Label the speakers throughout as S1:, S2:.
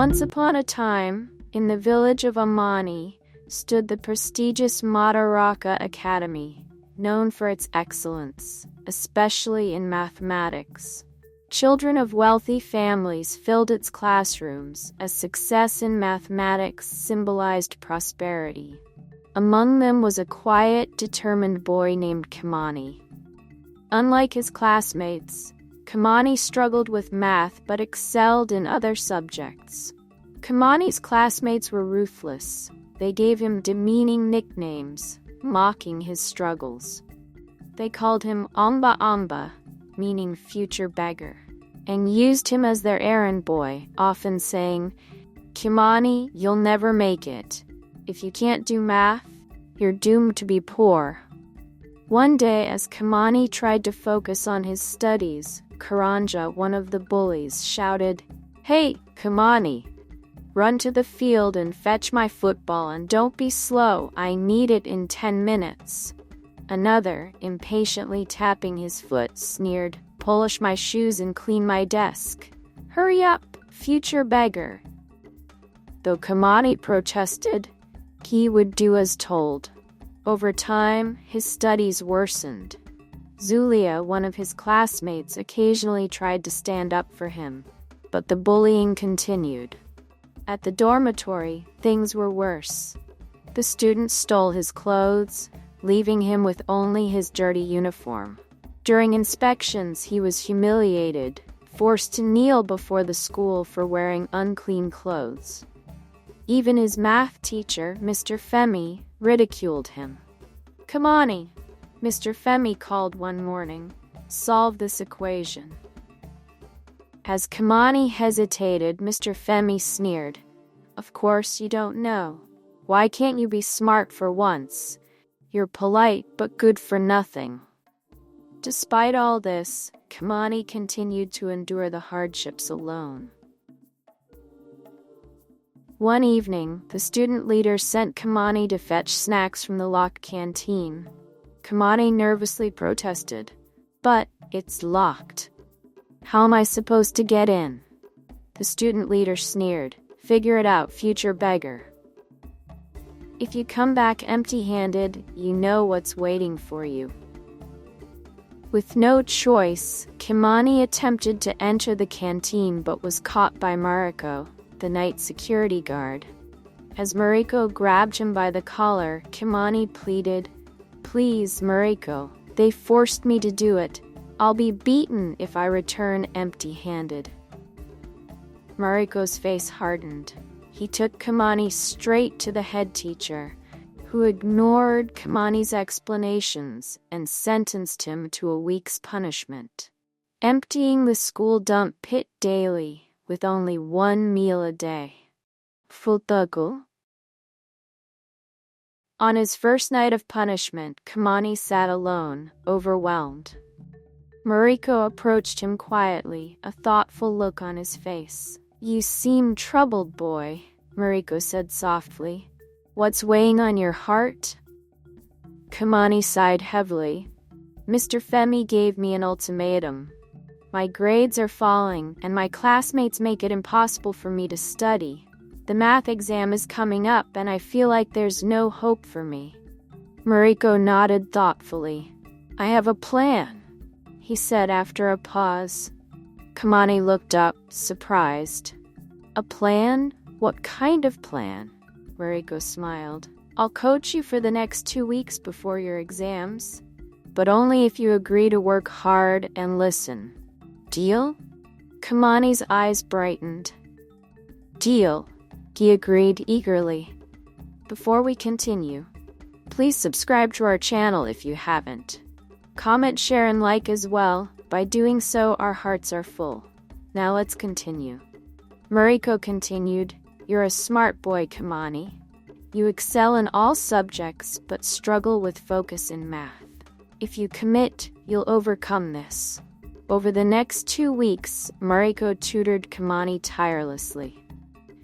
S1: Once upon a time, in the village of Amani, stood the prestigious Madaraka Academy, known for its excellence, especially in mathematics. Children of wealthy families filled its classrooms, as success in mathematics symbolized prosperity. Among them was a quiet, determined boy named Kimani. Unlike his classmates, Kimani struggled with math but excelled in other subjects. Kimani's classmates were ruthless. They gave him demeaning nicknames, mocking his struggles. They called him Amba Amba, meaning future beggar, and used him as their errand boy, often saying, "Kimani, you'll never make it. If you can't do math, you're doomed to be poor." One day, as Kimani tried to focus on his studies, Karanja, one of the bullies, shouted, "Hey, Kimani! Run to the field and fetch my football, and don't be slow, I need it in 10 minutes. Another, impatiently tapping his foot, sneered, "Polish my shoes and clean my desk. Hurry up, future beggar." Though Kimani protested, he would do as told. Over time, his studies worsened. Zulia, one of his classmates, occasionally tried to stand up for him, but the bullying continued. At the dormitory, things were worse. The students stole his clothes, leaving him with only his dirty uniform. During inspections, he was humiliated, forced to kneel before the school for wearing unclean clothes. Even his math teacher, Mr. Femi, ridiculed him. "Kimani," Mr. Femi called one morning, "solve this equation." As Kimani hesitated, Mr. Femi sneered, "Of course you don't know. Why can't you be smart for once? You're polite but good for nothing." Despite all this, Kimani continued to endure the hardships alone. One evening, the student leader sent Kimani to fetch snacks from the locked canteen. Kimani nervously protested, "But it's locked. How am I supposed to get in?" The student leader sneered, "Figure it out, future beggar. If you come back empty-handed, you know what's waiting for you." With no choice, Kimani attempted to enter the canteen but was caught by Mariko, the night security guard. As Mariko grabbed him by the collar, Kimani pleaded, "Please, Mariko, they forced me to do it. I'll be beaten if I return empty-handed." Mariko's face hardened. He took Kimani straight to the head teacher, who ignored Kimani's explanations and sentenced him to a week's punishment, emptying the school dump pit daily with only one meal a day. Fultago. On his first night of punishment, Kimani sat alone, overwhelmed. Mariko approached him quietly, a thoughtful look on his face. "You seem troubled, boy," Mariko said softly. "What's weighing on your heart?" Kimani sighed heavily. "Mr. Femi gave me an ultimatum. My grades are falling, and my classmates make it impossible for me to study. The math exam is coming up, and I feel like there's no hope for me." Mariko nodded thoughtfully. "I have a plan," he said after a pause. Kimani looked up, surprised. "A plan? What kind of plan?" Mariko smiled. "I'll coach you for the next 2 weeks before your exams, but only if you agree to work hard and listen. Deal?" Kimani's eyes brightened. "Deal," he agreed eagerly. Before we continue, please subscribe to our channel if you haven't. Comment, share, and like as well. By doing so, our hearts are full. Now let's continue. Mariko continued, "You're a smart boy, Kimani. You excel in all subjects but struggle with focus in math. If you commit, you'll overcome this." Over the next 2 weeks, Mariko tutored Kimani tirelessly,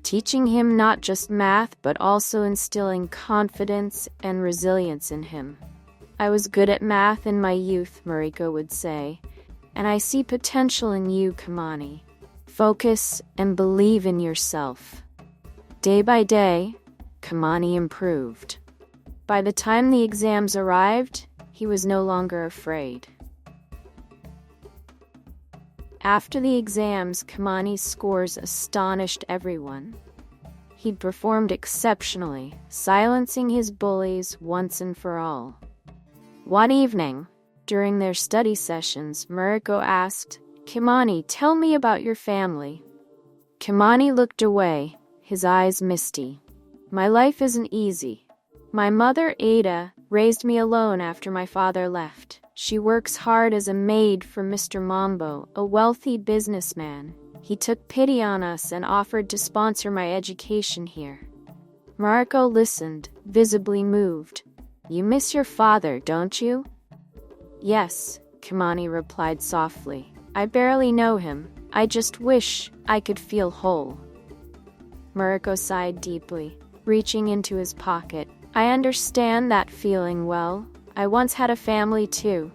S1: teaching him not just math but also instilling confidence and resilience in him. "I was good at math in my youth," Mariko would say, "and I see potential in you, Kimani. Focus and believe in yourself. Day by day, Kimani improved. By the time the exams arrived, he was no longer afraid. After the exams, Kimani's scores astonished everyone. He'd performed exceptionally, silencing his bullies once and for all. One evening, during their study sessions, Mariko asked, "Kimani, tell me about your family." Kimani looked away, his eyes misty. "My life isn't easy. My mother, Ada, raised me alone after my father left. She works hard as a maid for Mr. Mambo, a wealthy businessman. He took pity on us and offered to sponsor my education here." Mariko listened, visibly moved. "You miss your father, don't you?" "Yes," Kimani replied softly. "I barely know him. I just wish I could feel whole." Mariko sighed deeply, reaching into his pocket. "I understand that feeling well. I once had a family too."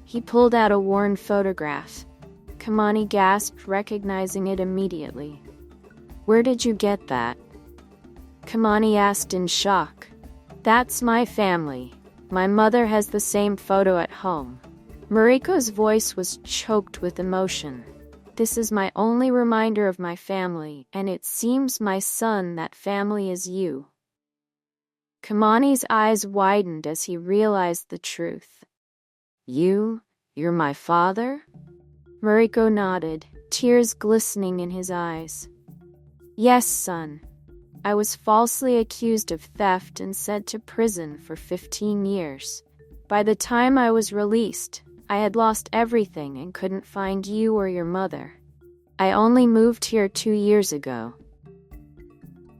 S1: He pulled out a worn photograph. Kimani gasped, recognizing it immediately. "Where did you get that?" Kimani asked in shock. "That's my family. My mother has the same photo at home." Mariko's voice was choked with emotion. "This is my only reminder of my family, and it seems, my son, that family is you." Kimani's eyes widened as he realized the truth. You're my father?" Mariko nodded, tears glistening in his eyes. "Yes, son. I was falsely accused of theft and sent to prison for 15 years. By the time I was released, I had lost everything and couldn't find you or your mother. I only moved here 2 years ago."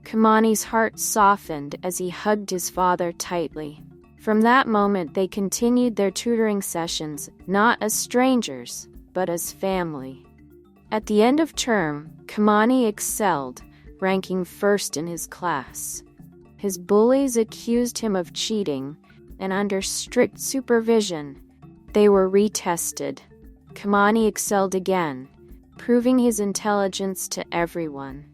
S1: Kimani's heart softened as he hugged his father tightly. From that moment, they continued their tutoring sessions, not as strangers, but as family. At the end of term, Kimani excelled, ranking first in his class. His bullies accused him of cheating, and under strict supervision, they were retested. Kimani excelled again, proving his intelligence to everyone.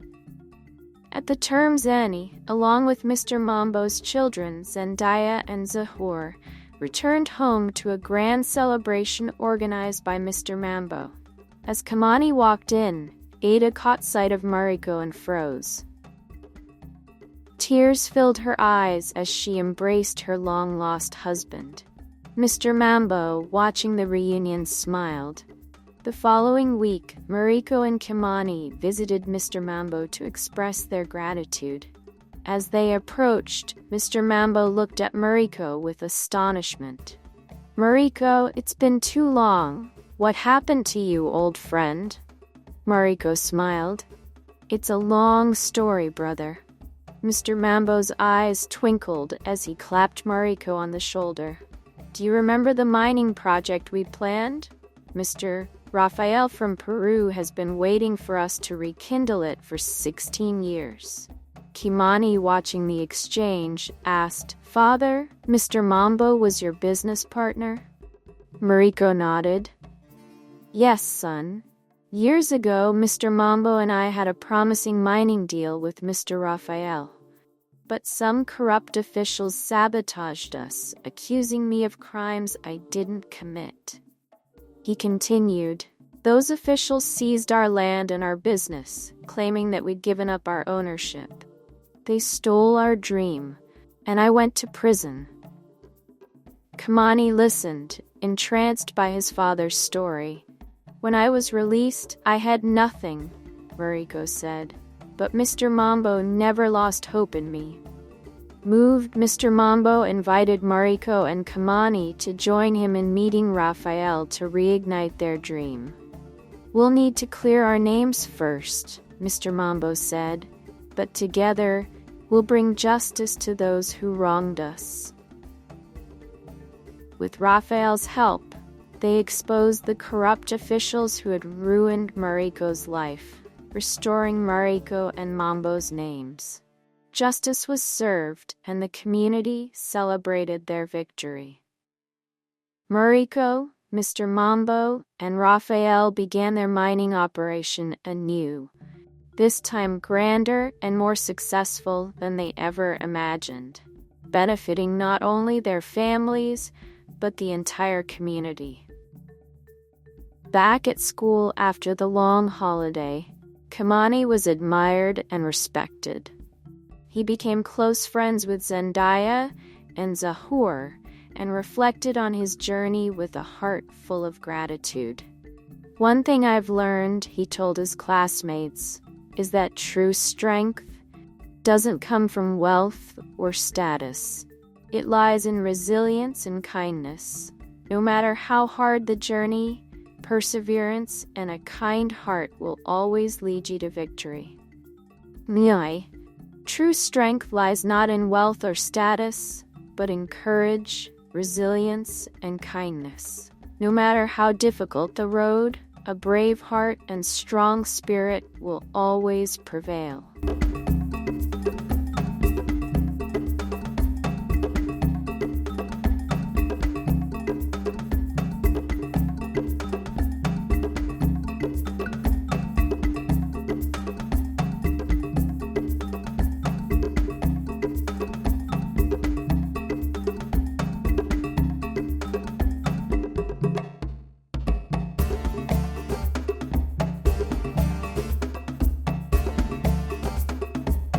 S1: At the term's end, along with Mr. Mambo's children, Zendaya and Zahur, returned home to a grand celebration organized by Mr. Mambo. As Kimani walked in, Ada caught sight of Mariko and froze. Tears filled her eyes as she embraced her long-lost husband. Mr. Mambo, watching the reunion, smiled. The following week, Mariko and Kimani visited Mr. Mambo to express their gratitude. As they approached, Mr. Mambo looked at Mariko with astonishment. "Mariko, it's been too long. What happened to you, old friend?" Mariko smiled. "It's a long story, brother." Mr. Mambo's eyes twinkled as he clapped Mariko on the shoulder. "Do you remember the mining project we planned? Mr. Rafael from Peru has been waiting for us to rekindle it for 16 years. Kimani, watching the exchange, asked, "Father, Mr. Mambo was your business partner?" Mariko nodded. "Yes, son. Years ago, Mr. Mambo and I had a promising mining deal with Mr. Rafael. But some corrupt officials sabotaged us, accusing me of crimes I didn't commit." He continued, "Those officials seized our land and our business, claiming that we'd given up our ownership. They stole our dream, and I went to prison." Kimani listened, entranced by his father's story. "When I was released, I had nothing," Mariko said, "but Mr. Mambo never lost hope in me." Moved, Mr. Mambo invited Mariko and Kimani to join him in meeting Rafael to reignite their dream. "We'll need to clear our names first," Mr. Mambo said, "but together, we'll bring justice to those who wronged us." With Rafael's help, they exposed the corrupt officials who had ruined Mariko's life, restoring Mariko and Mambo's names. Justice was served, and the community celebrated their victory. Mariko, Mr. Mambo and Raphael began their mining operation anew, this time grander and more successful than they ever imagined, benefiting not only their families, but the entire community. Back at school after the long holiday, Kimani was admired and respected. He became close friends with Zendaya and Zahur and reflected on his journey with a heart full of gratitude. One thing I've learned, he told his classmates, is that true strength doesn't come from wealth or status. It lies in resilience and kindness. No matter how hard the journey, perseverance and a kind heart will always lead you to victory. Nyai. True strength lies not in wealth or status, but in courage, resilience, and kindness. No matter how difficult the road, a brave heart and strong spirit will always prevail.